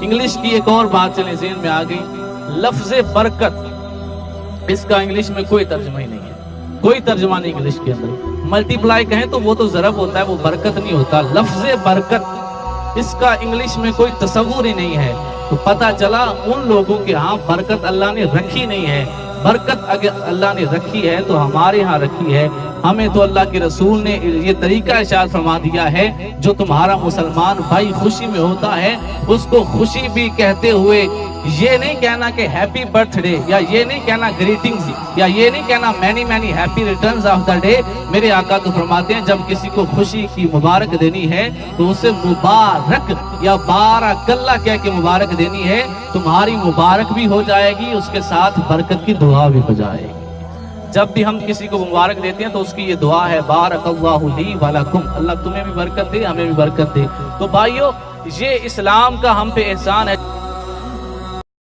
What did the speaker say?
English کی ایک اور بات چلیں ذہن میں آ گئی، لفظ برکت، اس کا انگلش میں کوئی ترجمہ ہی نہیں ہے، کوئی ترجمہ نہیں انگلش کے اندر۔ ملٹی پلائی کہیں تو وہ تو ضرب ہوتا ہے، وہ برکت نہیں ہوتا۔ لفظ برکت اس کا انگلش میں کوئی تصور ہی نہیں ہے، تو پتہ چلا ان لوگوں کے ہاں برکت اللہ نے رکھی نہیں ہے۔ برکت اگر اللہ نے رکھی ہے تو ہمارے ہاں رکھی ہے۔ ہمیں تو اللہ کے رسول نے یہ طریقہ ارشاد فرما دیا ہے، جو تمہارا مسلمان بھائی خوشی میں ہوتا ہے اس کو خوشی بھی کہتے ہوئے یہ نہیں کہنا کہ ہیپی برتھ ڈے، یا یہ نہیں کہنا گریٹنگز، یا یہ نہیں کہنا many many happy returns of the day. میرے آقا تو فرماتے ہیں جب کسی کو خوشی کی مبارک دینی ہے تو اسے مبارک یا بارک اللہ کہہ کے مبارک دینی ہے، تمہاری مبارک بھی ہو جائے گی، اس کے ساتھ برکت کی دعا بھی ہو جائے گی۔ جب بھی ہم کسی کو مبارک دیتے ہیں تو اس کی یہ دعا ہے، بارک اللہ لی ولکم، اللہ تمہیں بھی برکت دے، ہمیں بھی برکت دے۔ تو بھائیو، یہ اسلام کا ہم پہ احسان ہے۔